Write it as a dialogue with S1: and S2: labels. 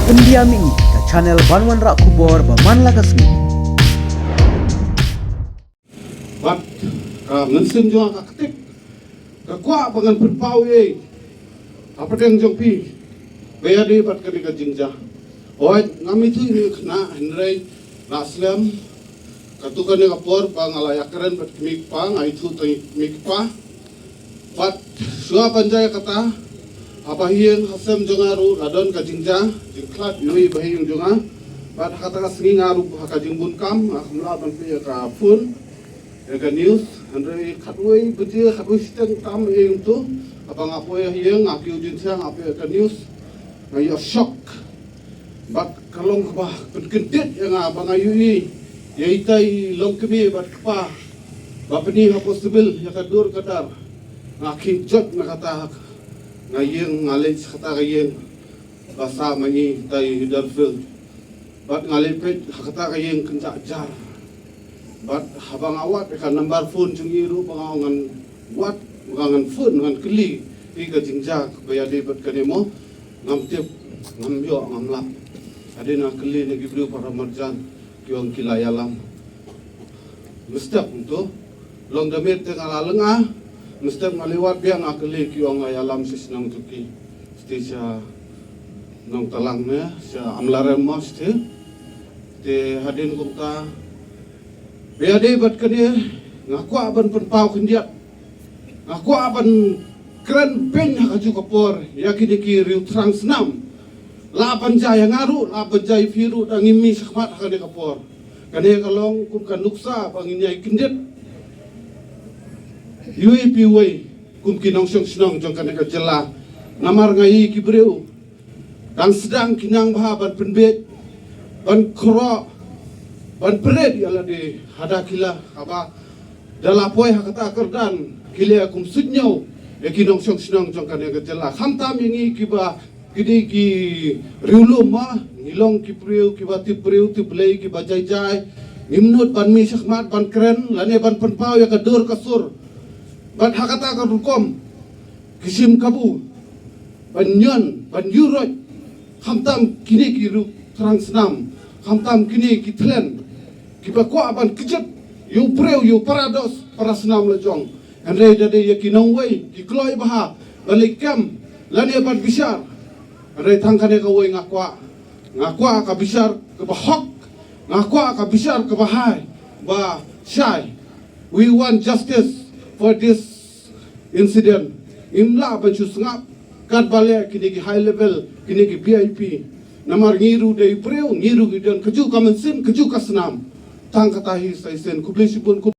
S1: Pendiami ke channel Banwan Rak Kubor Baman Lagasmi.
S2: Bat ngensim juga ketik kuat bangan berpau ye apa yang jompi bayar di bat kena kajingja oi ngami tu ini kena Henry Naslam katukan ni kapor pang alayak keren bat kimik pang ai tu kimik pa bat sua panjaya kata apa hieng hasem jongaru radon kajingja jingklat yui bahing jonga bat kata kasengi ngaru kajing bunkam akhmla ban pi ka phun ka news Andre khatwei beje khatwei siteng tam eng tu apa ngapoy hieng ngakiu jin sang apa ka news ngayo shock bat kalong ba penkentit yang abang ayui yaitai long kemi bat pa bapni ha possible ya kadur kadar ngaking jot na kata ngayeng ngalej kata ngayeng basa mani tai darfil bat ngalepet kata ngayeng kenca jar bat habang awat ka number phone jungiru pangangan wat pangangan phone ngan keli i ka jingja baya de bat kanemo ngamtip ngamyo ngamlap adena keli ne gibru para marjan kiong kilayalam mestap untuk long damit tengah lalenga mestap ngalewat biang akeli kiong ayalam sisnang tuki stisha nong talangnya sia amlarem mos te hadin kumta biade bat kene ngaku aban penpau kendiat ngaku aban keren pen hakaju kapor yakini ki riu terang senam laban jaya ngaru laban jaya firu dangimi sakmat hakane kapor kane kalong kum kan nuksa banginya kendiat yui piwei kum kinong syong senong jong kane ka jela namar ngai ki breu dan sedang kinang bahaban penbet ban kro ban pered ialah di hadakila apa dalapoi hakata kerdan kile akum sudnyau ekinong syong sinong jongkan yang kejela khamtam yangi kiba kidi ki riulum ma ngilong ki priu kiba ti priu ti play ki bajai jai nimnut ban mi sakmat ban keren lane ban penpau ya kadur kasur ban hakata karukom kisim kabu ban nyon ban yuroj khamtam kini ki ru terang senam khamtam kini ki tlen kiba ko aban kejut yu preu yu parados para senam lejong andre dade yakinong wei ki kloi baha balikam lani aban bisar andre tangkane ka wei ngakwa ka bisar ke bahok ngakwa ka bisar ke bahai ba syai we want justice for this incident imla ban chu sngap kat bale kini ki high level kini ki VIP namar ngiru dei preu ngiru gidan keju ka mensim keju ka senam tang katahi saisen kubli sipun